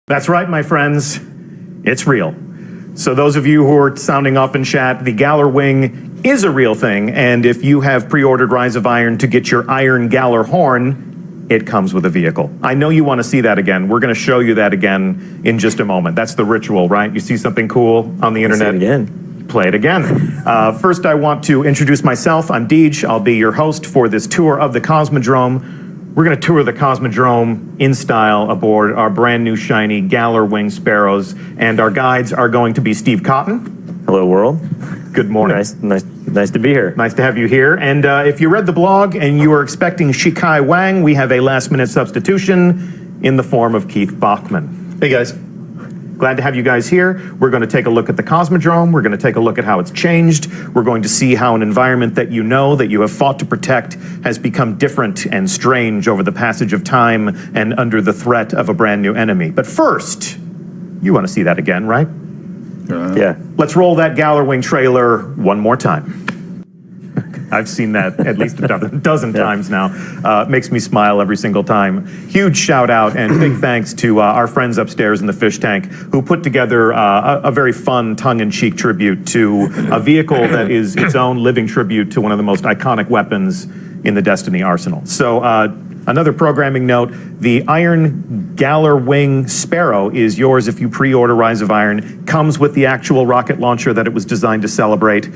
That's right, my friends. It's real. So those of you who are sounding off in chat, the Galler Wing is a real thing, and if you have pre-ordered Rise of Iron to get your Iron Galler Horn, it comes with a vehicle. I know you want to see that again. We're going to show you that again in just a moment. That's the ritual, right? You see something cool on the internet? Say it again. Play it again. First, I want to introduce myself. I'm Deej. I'll be your host for this tour of the Cosmodrome. We're going to tour the Cosmodrome in style aboard our brand new shiny Galler Wing Sparrows, and our guides are going to be Steve Cotton. Hello, world. Good morning. Nice to be here. Nice to have you here. And if you read the blog and you were expecting Shikai Wang, we have a last-minute substitution in the form of Keith Bachman. Hey, guys. Glad to have you guys here. We're going to take a look at the Cosmodrome. We're going to take a look at how it's changed. We're going to see how an environment that you know, that you have fought to protect, has become different and strange over the passage of time and under the threat of a brand new enemy. But first, you want to see that again, right? Yeah. Let's roll that Galler Wing trailer one more time. I've seen that at least a dozen times now. Makes me smile every single time. Huge shout out and big thanks to our friends upstairs in the fish tank who put together a very fun tongue-in-cheek tribute to a vehicle that is its own living tribute to one of the most iconic weapons in the Destiny arsenal. So another programming note, the Iron Galler Wing Sparrow is yours if you pre-order Rise of Iron. Comes with the actual rocket launcher that it was designed to celebrate.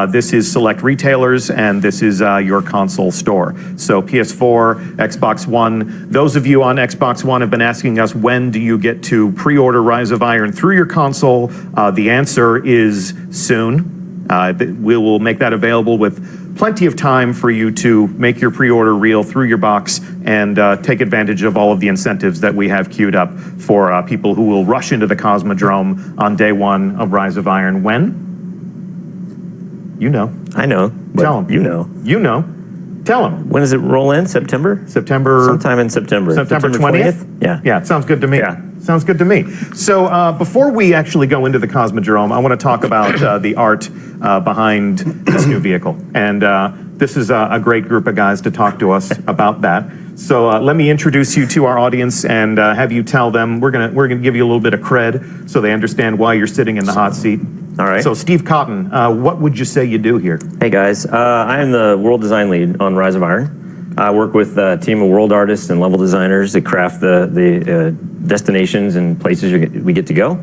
This is select retailers, and this is your console store. So PS4, Xbox One. Those of you on Xbox One have been asking us, when do you get to pre-order Rise of Iron through your console? The answer is soon. We will make that available with plenty of time for you to make your pre-order real through your box and take advantage of all of the incentives that we have queued up for people who will rush into the Cosmodrome on day one of Rise of Iron. When? You know. I know. Tell them. You know. You know. Tell them. When does it roll in? September? Sometime in September. September 20th? Yeah. Yeah, it sounds good to me. Yeah. Sounds good to me. So before we actually go into the Cosmodrome, I want to talk about the art behind this new vehicle. And this is a great group of guys to talk to us about that. So let me introduce you to our audience and have you tell them, we're gonna give you a little bit of cred so they understand why you're sitting in the hot seat. All right. So Steve Cotton, what would you say you do here? Hey, guys. I am the world design lead on Rise of Iron. I work with a team of world artists and level designers to craft the destinations and places we get to go.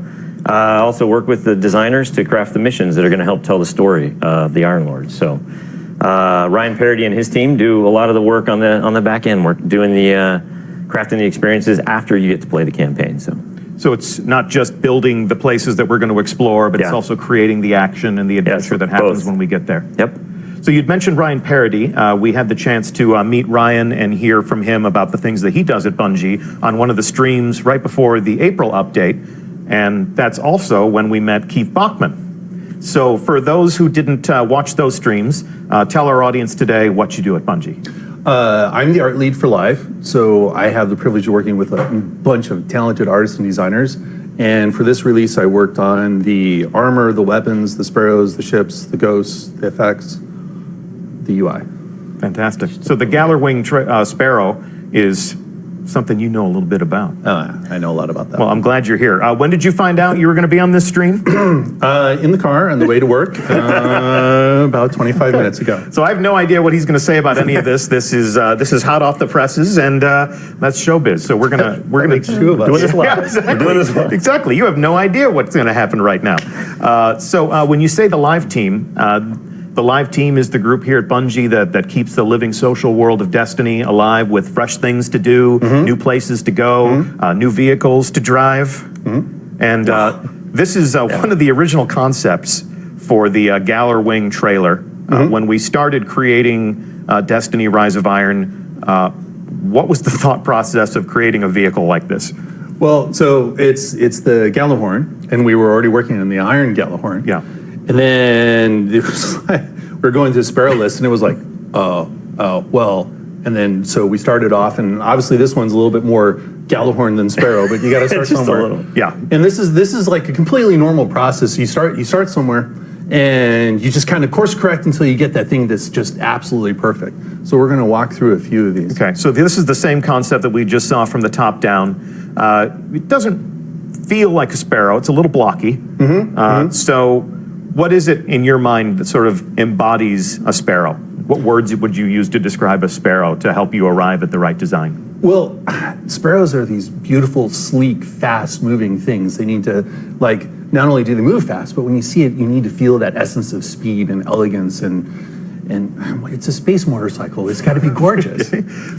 I also work with the designers to craft the missions that are going to help tell the story of the Iron Lord. So Ryan Parody and his team do a lot of the work on the back end work, doing the crafting the experiences after you get to play the campaign. So it's not just building the places that we're going to explore, but it's also creating the action and the adventure that happens when we get there. Yep. So you'd mentioned Ryan Parody. We had the chance to meet Ryan and hear from him about the things that he does at Bungie on one of the streams right before the April update. And that's also when we met Keith Bachman. So for those who didn't watch those streams, tell our audience today what you do at Bungie. I'm the art lead for Live, so I have the privilege of working with a bunch of talented artists and designers. And for this release, I worked on the armor, the weapons, the sparrows, the ships, the ghosts, the effects, the UI. Fantastic. So the Galler Wing Sparrow is something you know a little bit about. I know a lot about that. Well, I'm glad you're here. When did you find out you were going to be on this stream? In the car on the way to work about 25 minutes ago. So I have no idea what he's going to say about any of this. This is hot off the presses, and that's showbiz. So we're gonna two of us. doing this live. Yeah, exactly. We're doing this live. Exactly. You have no idea what's going to happen right now. So when you say the live team. The live team is the group here at Bungie that keeps the living social world of Destiny alive with fresh things to do, new places to go, new vehicles to drive. And this is one of the original concepts for the Galler Wing trailer. When we started creating Destiny Rise of Iron, what was the thought process of creating a vehicle like this? Well, so it's the Gallahorn, and we were already working on the Iron Gallahorn. Yeah. And then it was like, we're going to the Sparrow list, and it was like, well, and then so we started off, and obviously this one's a little bit more Gallahorn than Sparrow, but you got to start Just somewhere. a little. Yeah. And this is like a completely normal process. You start somewhere, and you just kind of course correct until you get that thing that's just absolutely perfect. So we're going to walk through a few of these. Okay. So this is the same concept that we just saw from the top down. It doesn't feel like a sparrow. It's a little blocky. So what is it in your mind that sort of embodies a sparrow? What words would you use to describe a sparrow to help you arrive at the right design? Well, sparrows are these beautiful, sleek, fast-moving things. They need to, like, not only do they move fast, but when you see it, you need to feel that essence of speed and elegance, and it's a space motorcycle. It's got to be gorgeous.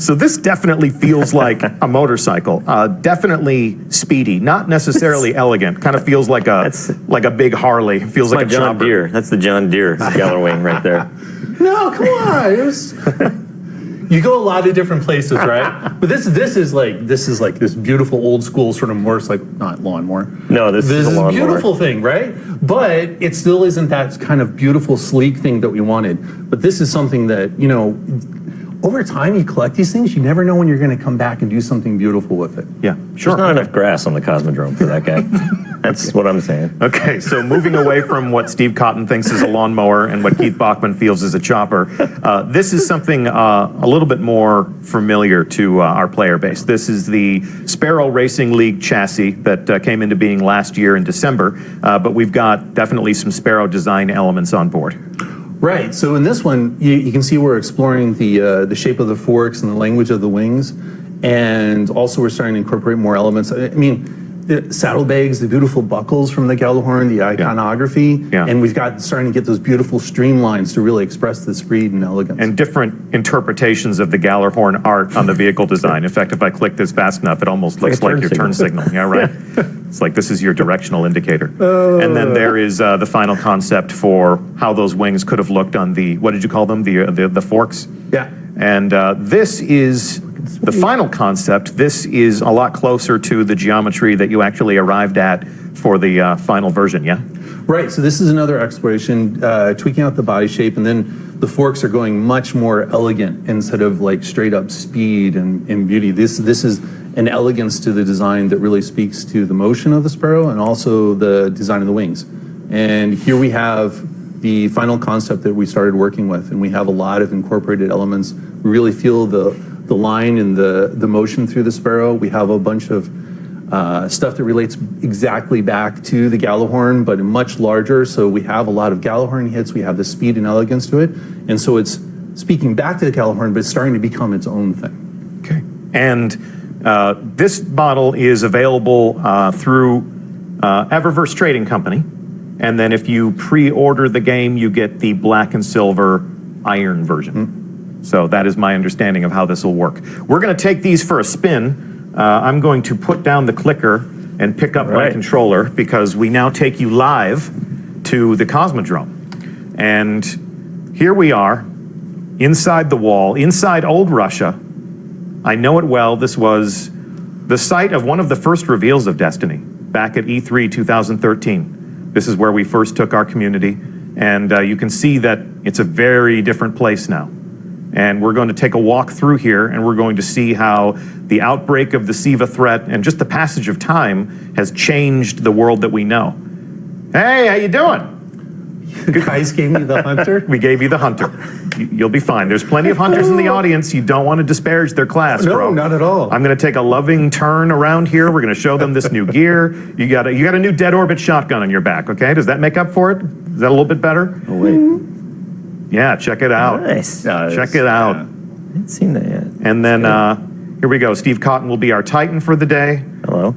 So this definitely feels like a motorcycle. Definitely speedy, not necessarily elegant. Kind of feels like a big Harley. Feels like a John chopper. Deere. That's the John Deere Scalar wing right there. No, come on. You go a lot of different places, right? But this is like this beautiful old school sort of motorcycle, not lawnmower. No, this is a lawnmower. Beautiful thing, right? But it still isn't that kind of beautiful, sleek thing that we wanted. But this is something that, you know, over time you collect these things, you never know when you're going to come back and do something beautiful with it. Yeah, sure. There's not enough grass on the Cosmodrome for that guy. That's what I'm saying. Okay, so moving away from what Steve Cotton thinks is a lawnmower and what Keith Bachman feels is a chopper, this is something a little bit more familiar to our player base. This is the Sparrow Racing League chassis that came into being last year in December, but we've got definitely some Sparrow design elements on board. Right. So in this one, you can see we're exploring the shape of the forks and the language of the wings, and also we're starting to incorporate more elements. I mean, the saddlebags, the beautiful buckles from the Gjallarhorn, the iconography, and we've got starting to get those beautiful streamlines to really express this speed and elegance. And different interpretations of the Gjallarhorn art on the vehicle design. In fact, if I click this fast enough, it almost looks like your turn signal. Yeah, right. It's like this is your directional indicator. And then there is the final concept for how those wings could have looked on the, what did you call them? The forks? Yeah. And this is the final concept. This is a lot closer to the geometry that you actually arrived at for the final version, yeah? Right, so this is another exploration, tweaking out the body shape, and then the forks are going much more elegant instead of like straight up speed and beauty. This is an elegance to the design that really speaks to the motion of the sparrow and also the design of the wings. And here we have the final concept that we started working with, and we have a lot of incorporated elements. We really feel the line and the motion through the sparrow. We have a bunch of stuff that relates exactly back to the Gjallarhorn, but much larger. So we have a lot of Gjallarhorn hits. We have the speed and elegance to it. And so it's speaking back to the Gjallarhorn, but it's starting to become its own thing. Okay. And this model is available through Eververse Trading Company. And then if you pre-order the game, you get the black and silver iron version. So that is my understanding of how this will work. We're going to take these for a spin. I'm going to put down the clicker and pick up my controller because we now take you live to the Cosmodrome. And here we are, inside the wall, inside old Russia. I know it well. This was the site of one of the first reveals of Destiny back at E3 2013. This is where we first took our community. And you can see that it's a very different place now. And we're going to take a walk through here, and we're going to see how the outbreak of the Siva threat and just the passage of time has changed the world that we know. Hey, how you doing? You guys gave me the hunter? We gave you the hunter. You'll be fine. There's plenty of hunters in the audience. You don't want to disparage their class, bro. No, not at all. I'm going to take a loving turn around here. We're going to show them this new gear. You got a new dead orbit shotgun on your back, okay? Does that make up for it? Is that a little bit better? Oh, wait. Yeah, check it out. Nice. Check it out. I haven't seen that yet. And then here we go. Steve Cotton will be our Titan for the day. Hello.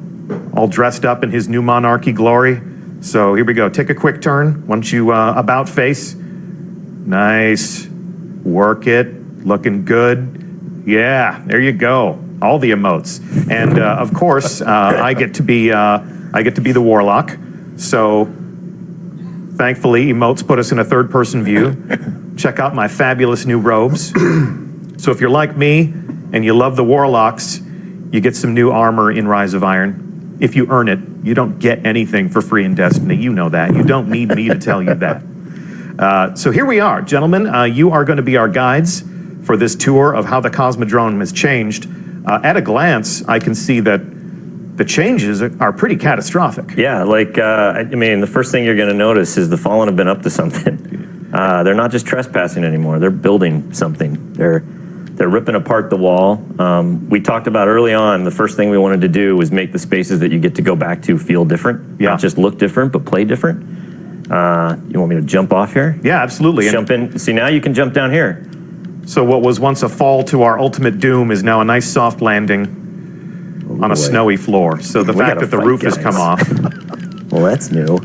All dressed up in his new monarchy glory. So here we go. Take a quick turn. Once you about face. Nice. Work it. Looking good. Yeah, there you go. All the emotes. And of course, I get to be the warlock. So thankfully, emotes put us in a third-person view. Check out my fabulous new robes. So if you're like me and you love the warlocks, you get some new armor in Rise of Iron. If you earn it, you don't get anything for free in Destiny. You know that. You don't need me to tell you that. So here we are, gentlemen. You are going to be our guides for this tour of how the Cosmodrome has changed. At a glance, I can see that the changes are pretty catastrophic. Yeah, like, I mean, the first thing you're going to notice is the Fallen have been up to something. They're not just trespassing anymore. They're building something. They're They're ripping apart the wall. We talked about early on, the first thing we wanted to do was make the spaces that you get to go back to feel different. Yeah. Not just look different, but play different. You want me to jump off here? Yeah, absolutely. And Jump in. See, now you can jump down here. so what was once a fall to our ultimate doom is now a nice soft landing on a snowy floor. So the fact gotta that the fight, roof has guys. come off. Well, that's new.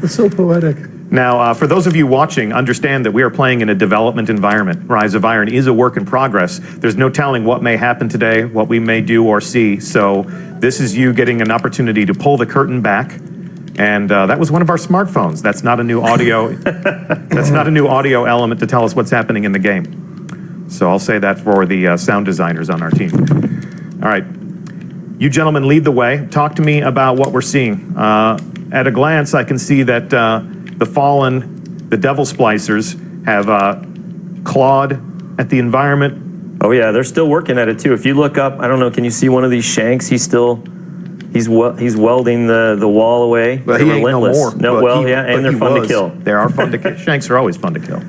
It's so poetic. Now, for those of you watching, understand that we are playing in a development environment. Rise of Iron is a work in progress. There's no telling what may happen today, what we may do or see. So this is you getting an opportunity to pull the curtain back. And that was one of our smartphones. That's not a new audio. That's not a new audio element to tell us what's happening in the game. So I'll say that for the sound designers on our team. All right. You gentlemen lead the way. Talk to me about what we're seeing. At a glance, I can see that the Fallen, the Devil Splicers, have clawed at the environment. Oh yeah, they're still working at it too. If you look up, I don't know, can you see one of these shanks? He's welding the wall away. But he ain't no more. No, But well, he- yeah, but and they're he fun to was. kill. They are fun to kill. Shanks are always fun to kill.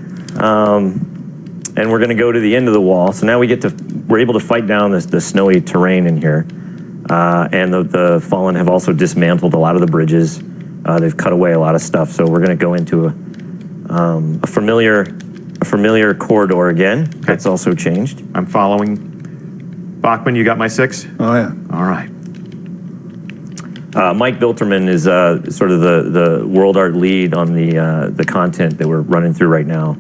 And we're going to go to the end of the wall. So now we're able to fight down the snowy terrain in here. And the Fallen have also dismantled a lot of the bridges. They've cut away a lot of stuff. So we're going to go into a familiar corridor again. That's also changed. I'm following. Bachman, you got my 6? Oh, yeah. All right. Mike Bilterman is sort of the world art lead on the content that we're running through right now.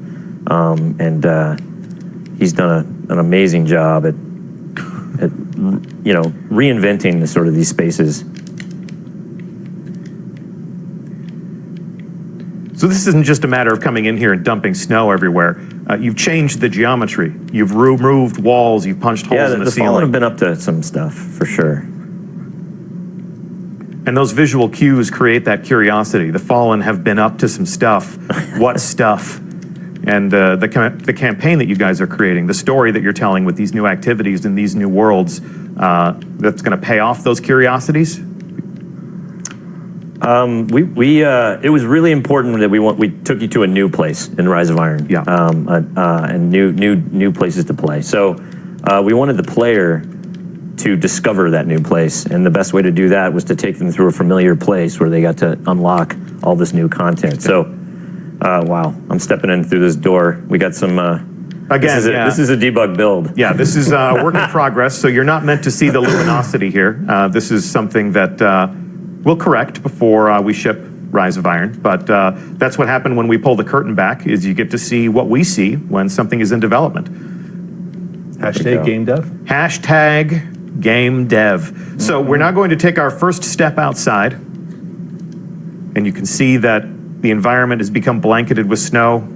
And he's done an amazing job at reinventing these spaces. So this isn't just a matter of coming in here and dumping snow everywhere. You've changed the geometry. You've removed walls. You've punched holes in the Fallen have ceiling. been up to some stuff for sure. And those visual cues create that curiosity. The Fallen have been up to some stuff. What stuff? And the campaign that you guys are creating, the story that you're telling with these new activities and these new worlds, that's going to pay off those curiosities. It was really important that we took you to a new place in Rise of Iron. Yeah. And new places to play. So we wanted the player to discover that new place, and the best way to do that was to take them through a familiar place where they got to unlock all this new content. So, wow, I'm stepping in through this door. We got some. Again, this is a debug build. Yeah, this is a work in progress, so you're not meant to see the luminosity here. This is something that we'll correct before we ship Rise of Iron, but that's what happened when we pull the curtain back, is you get to see what we see when something is in development. Hashtag game dev. Hashtag game dev. So we're now going to take our first step outside, and you can see that the environment has become blanketed with snow.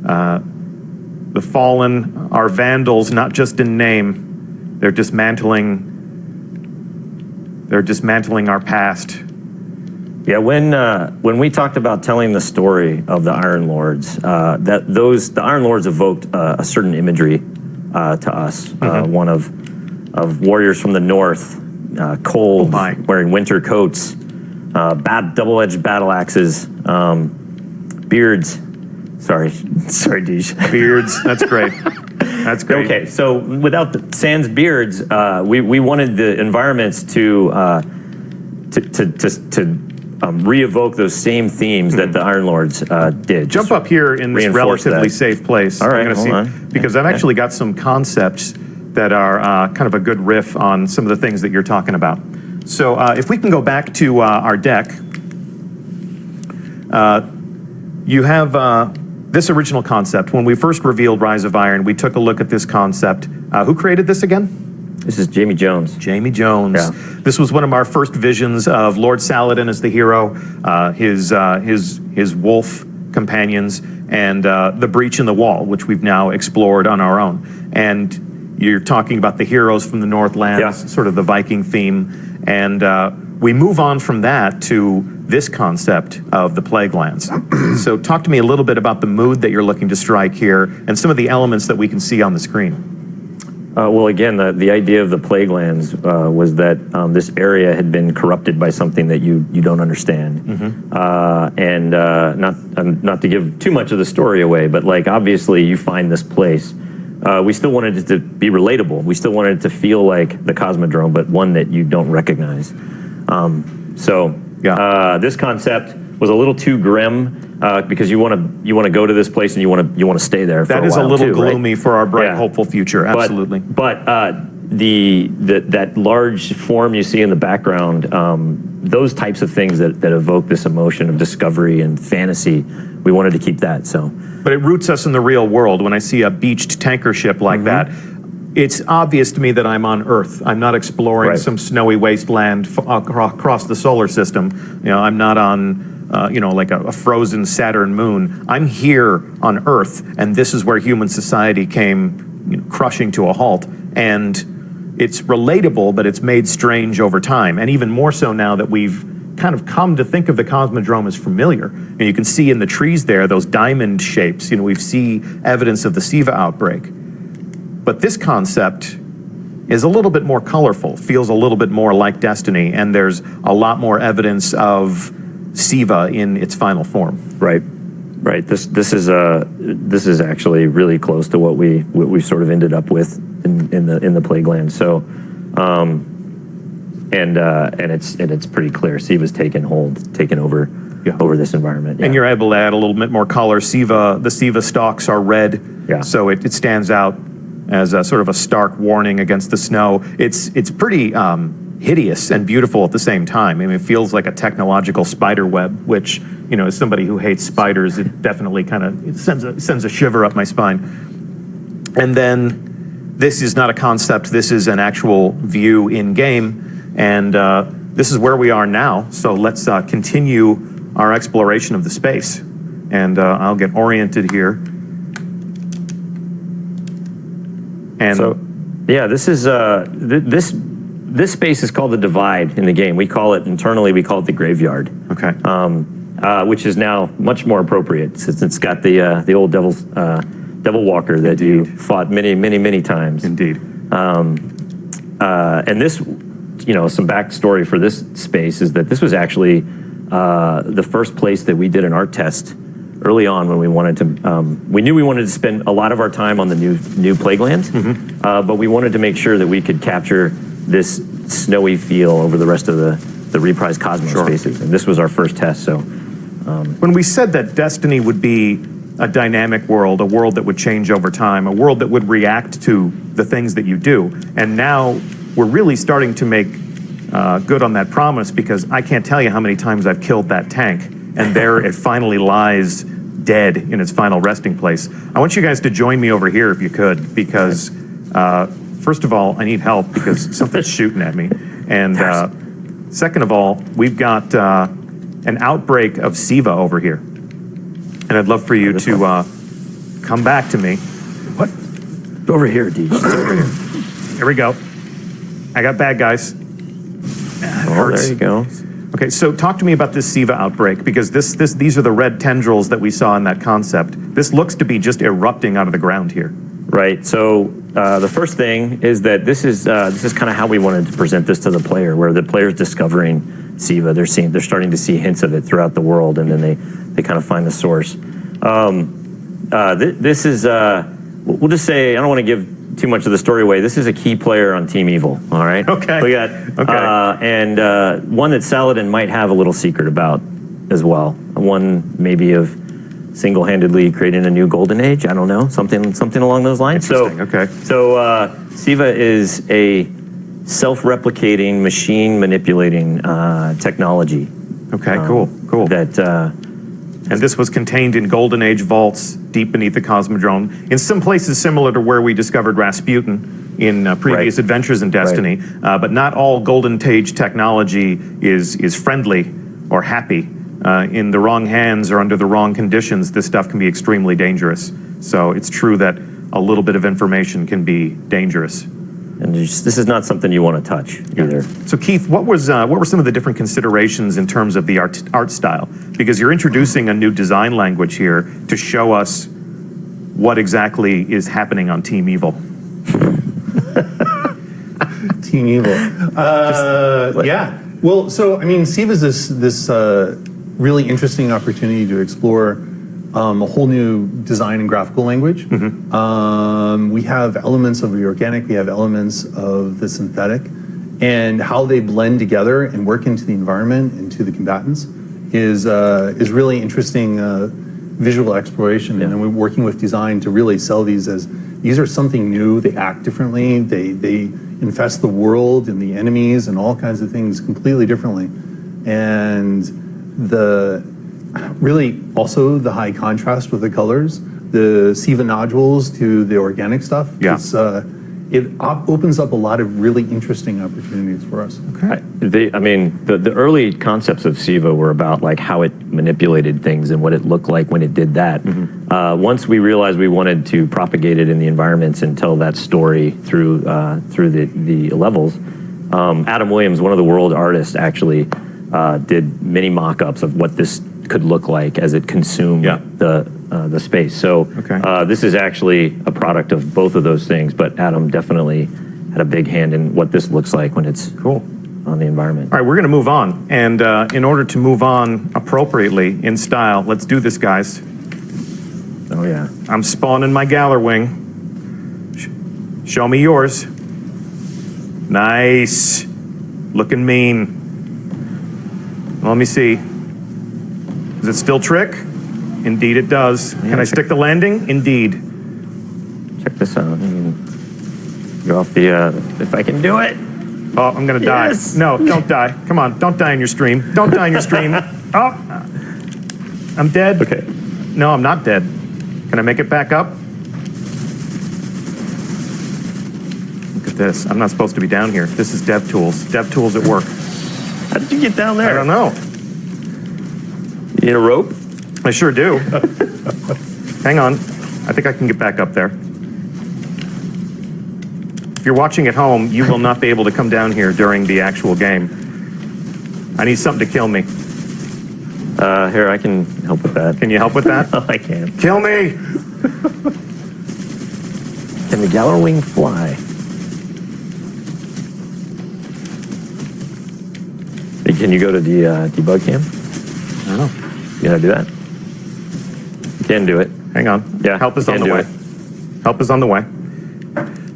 The Fallen are vandals, not just in name. They're dismantling our past. Yeah, when we talked about telling the story of the Iron Lords, the Iron Lords evoked a certain imagery to us. One of warriors from the north, cold, wearing winter coats, double-edged battle axes, beards. Sorry, Deej. Beards, that's great. That's great. Okay, so without the sans beards, we wanted the environments to re-evoke those same themes that the Iron Lords did. Jump up here in this relatively safe place. All right, hold on. Because I've actually got some concepts that are kind of a good riff on some of the things that you're talking about. So if we can go back to our deck, you have this original concept. When we first revealed Rise of Iron, we took a look at this concept. Who created this again? This is Jamie Jones. Jamie Jones. Yeah. This was one of our first visions of Lord Saladin as the hero, his wolf companions, and the breach in the wall, which we've now explored on our own. And you're talking about the heroes from the Northlands, sort of the Viking theme. And we move on from that to this concept of the Plague Lands. So talk to me a little bit about the mood that you're looking to strike here and some of the elements that we can see on the screen. Well, again, the idea of the Plague Lands was that this area had been corrupted by something that you don't understand. And not to give too much of the story away, but like obviously you find this place we still wanted it to be relatable. We still wanted it to feel like the Cosmodrome, but one that you don't recognize. This concept was a little too grim because you want to go to this place and you want to stay there for a while. That is a little too, gloomy right? for our bright, Yeah. hopeful future. Absolutely. But that large form you see in the background, those types of things that evoke this emotion of discovery and fantasy, we wanted to keep that. But it roots us in the real world. When I see a beached tanker ship like that, it's obvious to me that I'm on Earth. I'm not exploring some snowy wasteland across the solar system. I'm not on, like a frozen Saturn moon. I'm here on Earth, and this is where human society came, crushing to a halt. And it's relatable, but it's made strange over time, and even more so now that we've kind of come to think of the Cosmodrome as familiar. And you can see in the trees there those diamond shapes. We see evidence of the SIVA outbreak. But this concept is a little bit more colorful, feels a little bit more like Destiny, and there's a lot more evidence of SIVA in its final form. Right. This is actually really close to what we sort of ended up with in the Plague Land. So, and it's pretty clear SIVA's taken over this environment. Yeah. And you're able to add a little bit more color. The SIVA stalks are red, so it stands out as a sort of a stark warning against the snow. It's pretty hideous and beautiful at the same time. I mean, it feels like a technological spider web, which, as somebody who hates spiders, it definitely kind of sends a shiver up my spine. And then this is not a concept, this is an actual view in game, and this is where we are now. So let's continue our exploration of the space. And I'll get oriented here. And so, yeah, this is this space is called the Divide in the game. We call it internally the graveyard. Okay. Which is now much more appropriate since it's got the old devil walker that you fought many times. Indeed. And this, some backstory for this space is that this was actually the first place that we did an art test early on when we wanted to. We knew we wanted to spend a lot of our time on the new Plague Land, but we wanted to make sure that we could capture this snowy feel over the rest of the reprised Cosmos spaces, and this was our first test. So, when we said that Destiny would be a dynamic world, a world that would change over time, a world that would react to the things that you do, and now we're really starting to make good on that promise, because I can't tell you how many times I've killed that tank, and there it finally lies dead in its final resting place. I want you guys to join me over here if you could, because first of all, I need help because something's shooting at me. And second of all, we've got an outbreak of SIVA over here. And I'd love for you to come back to me. What? Over here, D. Over here. Here we go. I got bad guys. Oh, there you go. Okay, so talk to me about this SIVA outbreak, because these are the red tendrils that we saw in that concept. This looks to be just erupting out of the ground here. Right. So the first thing is that this is kind of how we wanted to present this to the player, where the player's discovering SIVA. They're starting to see hints of it throughout the world, and then they kind of find the source. This is we'll just say, I don't want to give too much of the story away. This is a key player on Team Evil. All right. Okay. We got and one that Saladin might have a little secret about as well. One maybe of single-handedly creating a new golden age. I don't know, something along those lines. So SIVA is a self-replicating, machine-manipulating technology. Okay, cool. That and this was contained in Golden Age vaults deep beneath the Cosmodrome, in some places similar to where we discovered Rasputin in previous adventures in Destiny. But not all Golden Age technology is friendly or happy. In the wrong hands or under the wrong conditions, this stuff can be extremely dangerous. So it's true that a little bit of information can be dangerous. And this is not something you want to touch either. So Keith, what were some of the different considerations in terms of the art style? Because you're introducing a new design language here to show us what exactly is happening on Team Evil. Team Evil. Yeah. Well, so I mean, SIVA is this really interesting opportunity to explore a whole new design and graphical language. We have elements of the organic, we have elements of the synthetic, and how they blend together and work into the environment and to the combatants is really interesting visual exploration. And then we're working with design to really sell these as these are something new. They act differently. They infest the world and the enemies and all kinds of things completely differently. And really also the high contrast with the colors, the SIVA nodules to the organic stuff. Yeah. It opens up a lot of really interesting opportunities for us. Okay. The early concepts of SIVA were about like how it manipulated things and what it looked like when it did that. Once we realized we wanted to propagate it in the environments and tell that story through the levels, Adam Williams, one of the world artists, actually did many mock-ups of what this could look like as it consumed the space. So this is actually a product of both of those things, but Adam definitely had a big hand in what this looks like when it's on the environment. All right, we're going to move on. And in order to move on appropriately in style, let's do this, guys. Oh, yeah. I'm spawning my Galar wing. Show me yours. Nice. Looking mean. Let me see. Does it still trick? Indeed it does. Yeah, Can I stick the landing? Indeed. Check this out. Go off the, if I can do it. Oh, I'm gonna die. Yes. No, don't die. Come on, don't die in your stream. Don't die in your stream. Oh, I'm dead. Okay. No, I'm not dead. Can I make it back up? Look at this. I'm not supposed to be down here. This is DevTools. DevTools at work. How did you get down there? I don't know. You need a rope? I sure do. Hang on. I think I can get back up there. If you're watching at home, you will not be able to come down here during the actual game. I need something to kill me. Here, I can help with that. Can you help with that? Oh, I can. Kill me! Can the Galar wing fly? Hey, can you go to the debug cam? I don't know. You gotta do that? You can do it. Hang on. Yeah, Help is you on can the do way. Help is on the way.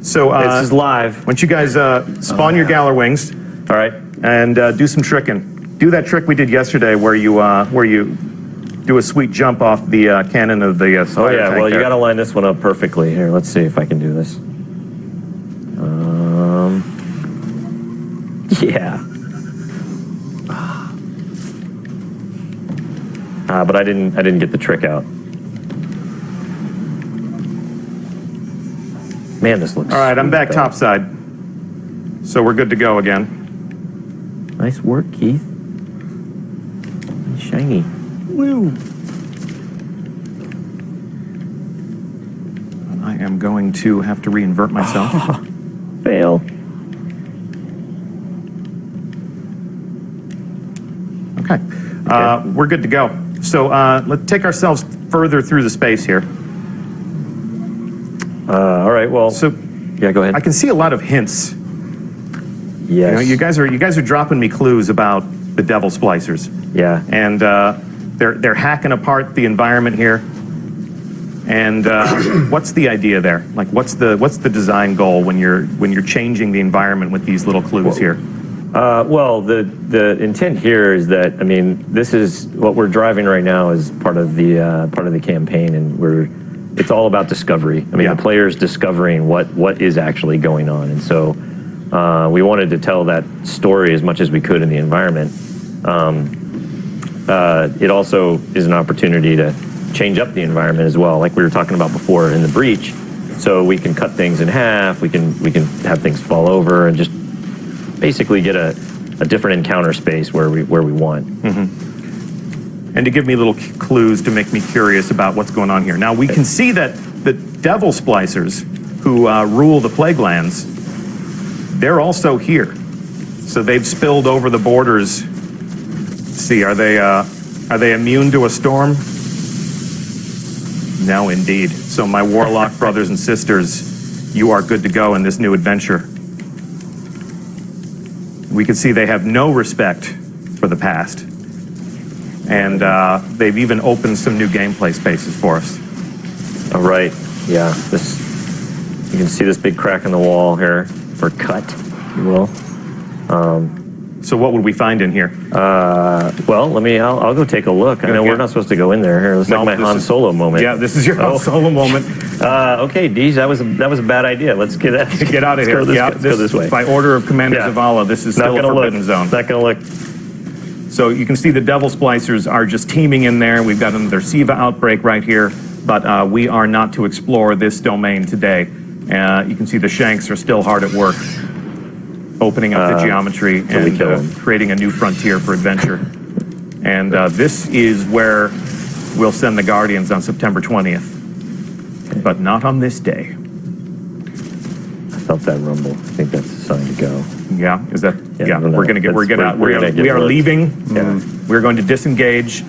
So, This is live. once you guys spawn your Galar wings All right. and do some tricking. Do that trick we did yesterday where you do a sweet jump off the cannon of the Oh spider yeah, tank well you there. gotta line this one up perfectly. Here, let's see if I can do this. Yeah. But I didn't get the trick out. Man, this looks. All right, I'm sweet, back though. topside. So we're good to go again. Nice work, Keith. Shiny. Woo! I am going to have to reinvert myself. Fail. Okay. We're good to go. So let's take ourselves further through the space here. All right. Well. So yeah, go ahead. I can see a lot of hints. Yes. You guys are dropping me clues about the devil splicers. Yeah. And they're hacking apart the environment here. And what's the idea there? Like, what's the design goal when you're changing the environment with these little clues here? Well, the intent here is that this is what we're driving right now is part of the campaign, and it's all about discovery. The player's discovering what is actually going on, and so we wanted to tell that story as much as we could in the environment. It also is an opportunity to change up the environment as well, like we were talking about before in the breach. So we can cut things in half. We can have things fall over and just basically get a different encounter space where we want. And to give me little clues to make me curious about what's going on here. Now we can see that the devil splicers who rule the plague lands, they're also here. So they've spilled over the borders. Let's see, are they immune to a storm? No, indeed. So my warlock brothers and sisters, you are good to go in this new adventure. We can see they have no respect for the past. And they've even opened some new gameplay spaces for us. All right. Yeah. This. You can see this big crack in the wall here, or cut, if you will. So what would we find in here? Well, I'll go take a look. I know we're not supposed to go in there. Here, it's like my Han Solo moment. Yeah, this is your Han Solo moment. Okay, Deej, that was a bad idea. Let's get out of here. Let's go this way. By order of Commander Zavala, this is still a forbidden zone. Not gonna look. So you can see the Devil Splicers are just teeming in there. We've got another SIVA outbreak right here, but we are not to explore this domain today. You can see the Shanks are still hard at work, opening up the geometry and creating a new frontier for adventure. And this is where we'll send the Guardians on September 20th, but not on this day. I felt that rumble. I think that's a sign to go. Yeah, is that? Yeah, we're we are leaving. Yeah. We're going to disengage,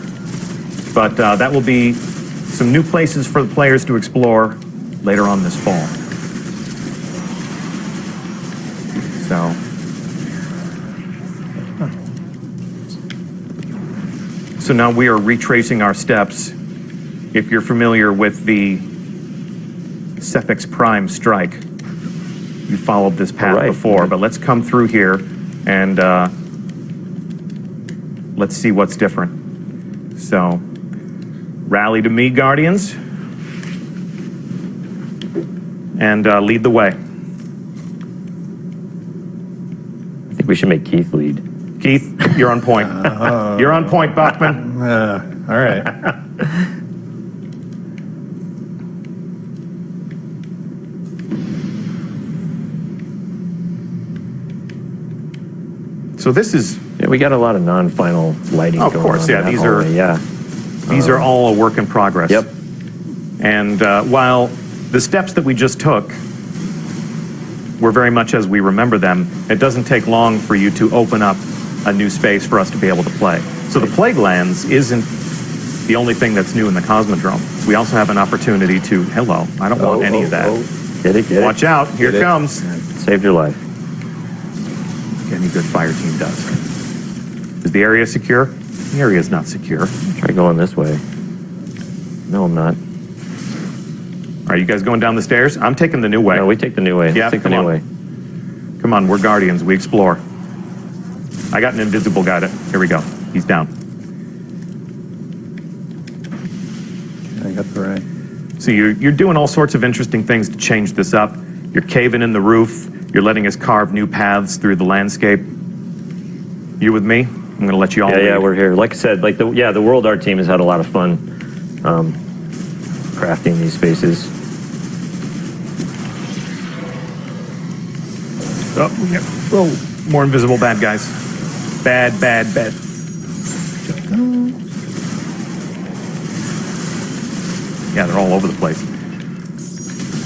but that will be some new places for the players to explore later on this fall. So now we are retracing our steps. If you're familiar with the Cephix Prime strike, you followed this path before, but let's come through here and let's see what's different. So, rally to me, Guardians, and lead the way. I think we should make Keith lead. Keith, you're on point. You're on point, Bachman. All right. So this is... Yeah, we got a lot of non-final lighting going on. Of course, yeah. These are all a work in progress. Yep. And while the steps that we just took were very much as we remember them, it doesn't take long for you to open up a new space for us to be able to play. So the Plague Lands isn't the only thing that's new in the Cosmodrome. We also have an opportunity to... Hello, I don't want any of that. Get it. Watch out, here it comes. Saved your life. Any good fire team does. Is the area secure? The area is not secure. Try going this way. No, I'm not. Are you guys going down the stairs? I'm taking the new way. No, we take the new way. Yeah, Let's take the new way. Come on, we're Guardians. We explore. I got an invisible guy. Here we go. He's down. I got the right. So you're doing all sorts of interesting things to change this up. You're caving in the roof. You're letting us carve new paths through the landscape. You with me? I'm going to let you all lead. Yeah, we're here. Like I said, the World Art team has had a lot of fun crafting these spaces. Oh, yeah. Whoa. More invisible bad guys. Bad. Yeah, they're all over the place.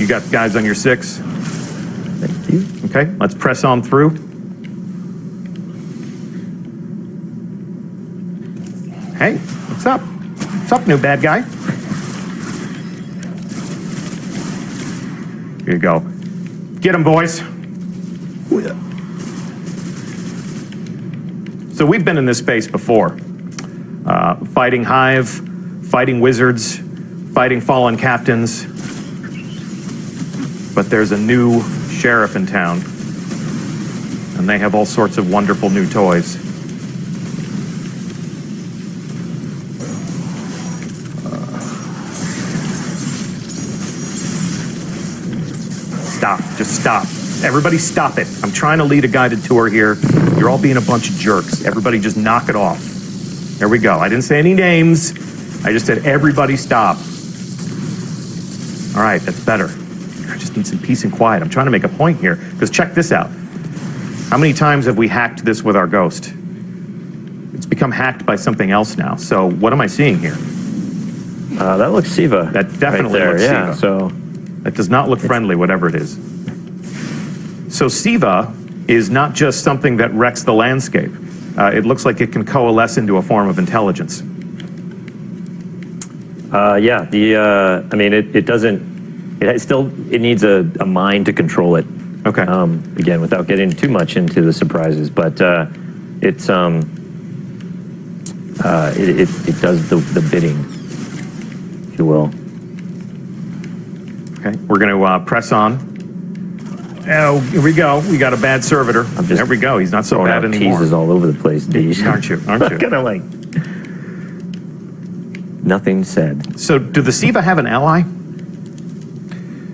You got guys on your 6? Thank you. Okay, let's press on through. Hey, what's up? What's up, new bad guy? Here you go. Get him, boys. So we've been in this space before. Fighting Hive, fighting wizards, fighting fallen captains. But there's a new sheriff in town, and they have all sorts of wonderful new toys. Stop, just stop. Everybody stop it. I'm trying to lead a guided tour here. You're all being a bunch of jerks. Everybody just knock it off. There we go. I didn't say any names. I just said everybody stop. All right, that's better. I just need some peace and quiet. I'm trying to make a point here, because check this out. How many times have we hacked this with our ghost? It's become hacked by something else now. So what am I seeing here? That looks SIVA. That definitely looks SIVA. So that does not look friendly, whatever it is. So SIVA is not just something that wrecks the landscape. It looks like it can coalesce into a form of intelligence. It doesn't. It needs a mind to control it. Okay. Again, without getting too much into the surprises, but it's it does the bidding, if you will. Okay, we're going to press on. Oh, here we go. We got a bad servitor. There we go. He's not so bad anymore. Teases all over the place, Deej. Aren't you? Aren't you? Kind of like nothing said. So, do the Siva have an ally?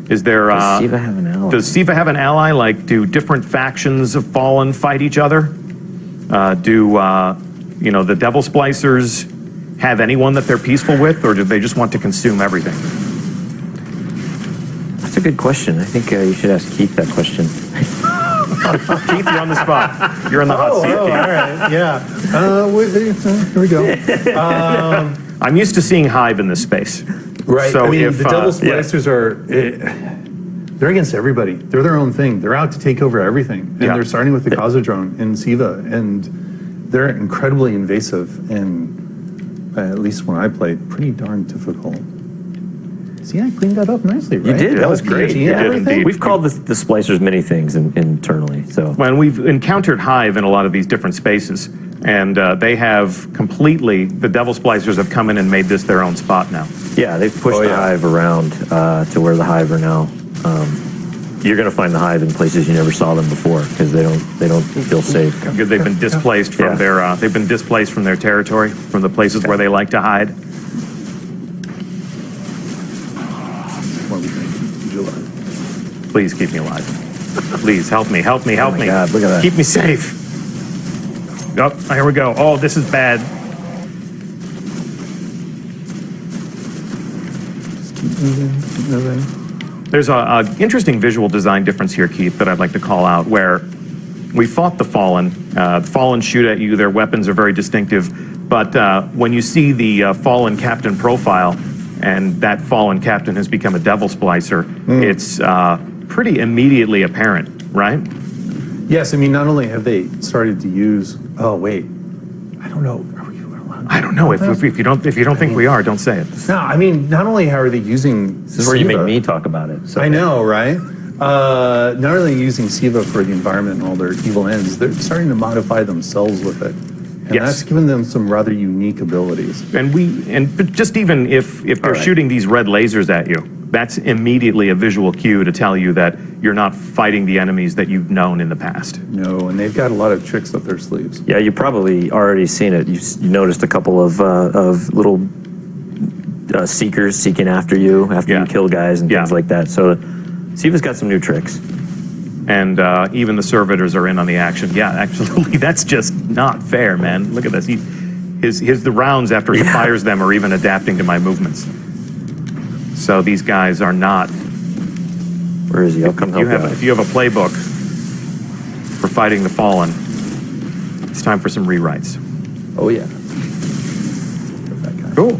Is there? Does Siva have an ally? Does Siva have an ally? Like, do different factions of Fallen fight each other? Do the Devil Splicers have anyone that they're peaceful with, or do they just want to consume everything? That's a good question. I think you should ask Keith that question. Keith, you're on the spot. You're in the hot seat. All Keith. right, yeah. Here we go. I'm used to seeing Hive in this space. Right. So I mean, if the Devil Splicers they're against everybody. They're their own thing. They're out to take over everything. And they're starting with the Cosmodrome in Siva. And they're incredibly invasive and, at least when I played, pretty darn difficult. See, I cleaned that up nicely, right? You did. That was great. PG and everything. We've called the splicers many things internally. So when we've encountered Hive in a lot of these different spaces, and they have completely, the Devil Splicers have come in and made this their own spot now. yeah, they've pushed the Hive around to where the Hive are now. You're going to find the Hive in places you never saw them before because they don't feel safe. Because they've been displaced from their territory, from the places where they like to hide. Please keep me alive. Please help me, help me, help me. God, look at that. Keep me safe. Oh, here we go. Oh, this is bad. Just keep moving. There's a interesting visual design difference here, Keith, that I'd like to call out, where we fought the Fallen. The Fallen shoot at you. Their weapons are very distinctive. But when you see the Fallen captain profile, and that Fallen captain has become a Devil Splicer, it's pretty immediately apparent, right? Yes, I mean, not only have they started to use, oh, wait, I don't know. Are we allowed? I don't know. If you don't think we are, don't say it. No, I mean, not only how are they using This is where you make me talk about it. So. I know, right? Not only using Siva for the environment and all their evil ends, they're starting to modify themselves with it. And that's given them some rather unique abilities. But just even if they're shooting these red lasers at you, that's immediately a visual cue to tell you that you're not fighting the enemies that you've known in the past. No, and they've got a lot of tricks up their sleeves. Yeah, you probably already seen it. You noticed a couple of little seekers seeking after you you kill guys and things like that. So Siva's got some new tricks. And even the servitors are in on the action. Yeah, actually, that's just not fair, man. Look at this. The rounds after he fires them are even adapting to my movements. So these guys are not. Where is he? I'll come help you out. If you have a playbook for fighting the Fallen, it's time for some rewrites. Oh, yeah. Cool.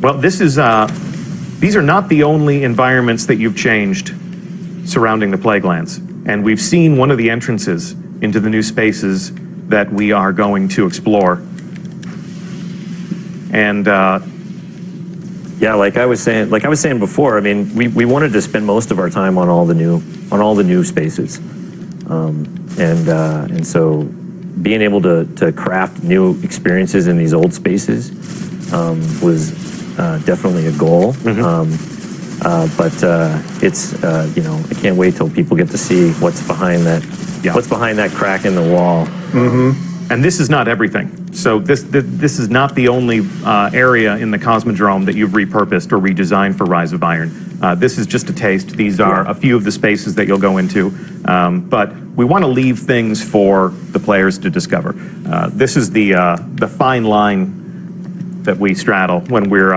Well, these are not the only environments that you've changed surrounding the Plaguelands. And we've seen one of the entrances into the new spaces that we are going to explore. And yeah, like I was saying before, I mean, we wanted to spend most of our time on all the new spaces. And so being able to craft new experiences in these old spaces was definitely a goal. But it's I can't wait till people get to see what's behind that crack in the wall. And this is not everything. So this is not the only area in the Cosmodrome that you've repurposed or redesigned for Rise of Iron. This is just a taste. These are a few of the spaces that you'll go into. But we want to leave things for the players to discover. This is the fine line that we straddle when we're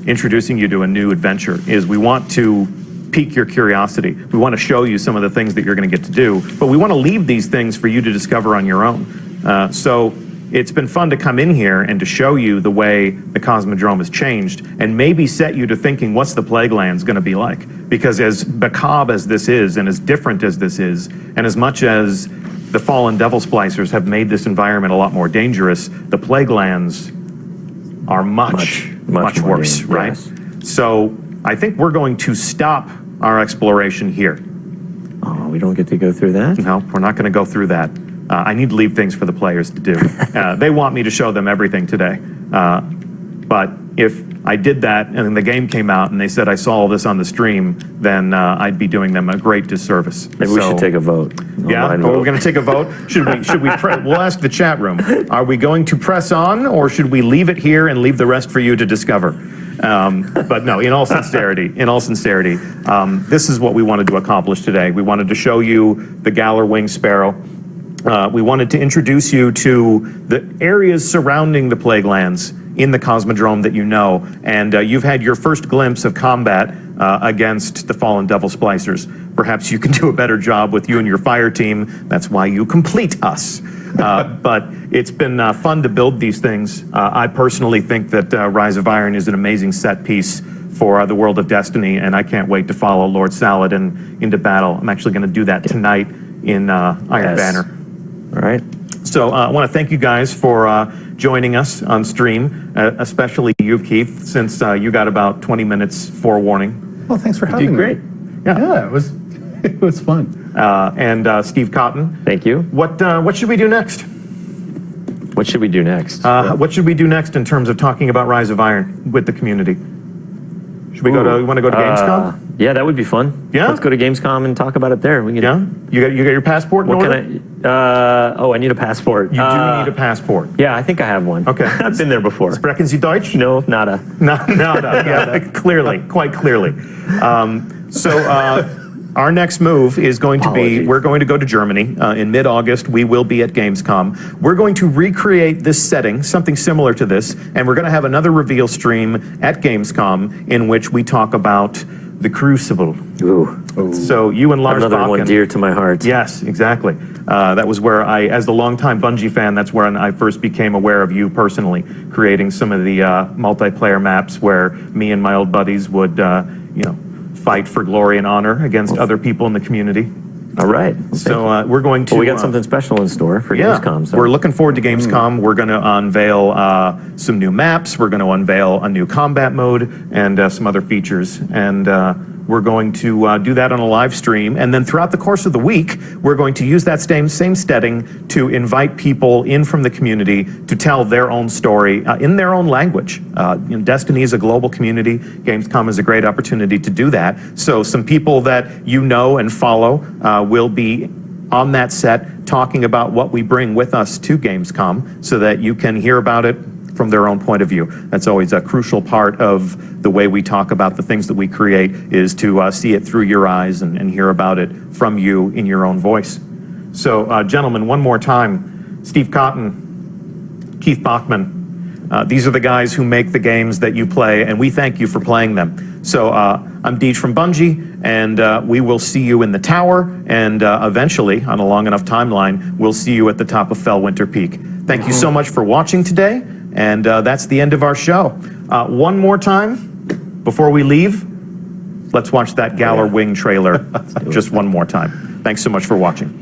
introducing you to a new adventure, is we want to pique your curiosity. We want to show you some of the things that you're going to get to do, but we want to leave these things for you to discover on your own. So it's been fun to come in here and to show you the way the Cosmodrome has changed and maybe set you to thinking, what's the Plaguelands going to be like? Because as macabre as this is and as different as this is, and as much as the Fallen Devil Splicers have made this environment a lot more dangerous, the Plaguelands are much worse, right? Yes. So I think we're going to stop our exploration here. Oh, we don't get to go through that? No, we're not going to go through that. I need to leave things for the players to do. They want me to show them everything today. But if I did that and then the game came out and they said I saw all this on the stream, then I'd be doing them a great disservice. Maybe we should take a vote. Yeah, Online we're vote. going to take a vote. Should we we'll ask the chat room. Are we going to press on, or should we leave it here and leave the rest for you to discover? But no, in all sincerity, this is what we wanted to accomplish today. We wanted to show you the Galar Wing Sparrow. We wanted to introduce you to the areas surrounding the Plague Lands in the Cosmodrome that you know, and you've had your first glimpse of combat against the Fallen Devil Splicers. Perhaps you can do a better job with you and your fire team. That's why you complete us. But it's been fun to build these things. I personally think that Rise of Iron is an amazing set piece for the world of Destiny, and I can't wait to follow Lord Saladin into battle. I'm actually going to do that tonight in Iron Banner. All right. So I want to thank you guys for joining us on stream, especially you, Keith, since you got about 20 minutes forewarning. Well, thanks for having me. Great. Yeah, it was fun. And Steve Cotton. Thank you. What should we do next? What should we do next? What should we do next in terms of talking about Rise of Iron with the community? Should we you want to go to Gamescom? Yeah, that would be fun. Yeah? Let's go to Gamescom and talk about it there. We can, Yeah? You got your passport in What order? can I need a passport. You do need a passport. Yeah, I think I have one. Okay. I've been there before. Sprechen Sie Deutsch? No, nada. No, yeah, clearly, quite clearly. Our next move is going to be, Apologies. we're going to go to Germany in mid-August. We will be at Gamescom. We're going to recreate this setting, something similar to this, and we're going to have another reveal stream at Gamescom in which we talk about the Crucible. Ooh. So you and Lars Another one Bakken- dear to my heart. Yes, exactly. That was where as the longtime Bungie fan, that's where I first became aware of you personally, creating some of the multiplayer maps where me and my old buddies would, fight for glory and honor against other people in the community. All right. So we're going to. Well, we got something special in store for Gamescom. So. We're looking forward to Gamescom. We're going to unveil some new maps. We're going to unveil a new combat mode and some other features. And we're going to do that on a live stream. And then throughout the course of the week, we're going to use that same setting to invite people in from the community to tell their own story in their own language. Destiny is a global community. Gamescom is a great opportunity to do that. So some people that you know and follow will be on that set talking about what we bring with us to Gamescom so that you can hear about it from their own point of view. That's always a crucial part of the way we talk about the things that we create, is to see it through your eyes and hear about it from you in your own voice. So gentlemen, one more time, Steve Cotton, Keith Bachman, these are the guys who make the games that you play, and we thank you for playing them. So I'm Deej from Bungie, and we will see you in the tower, and eventually, on a long enough timeline, we'll see you at the top of Fellwinter Peak. Thank you so much for watching today, and that's the end of our show. One more time, before we leave, let's watch that Galar Wing trailer just one more time. Thanks so much for watching.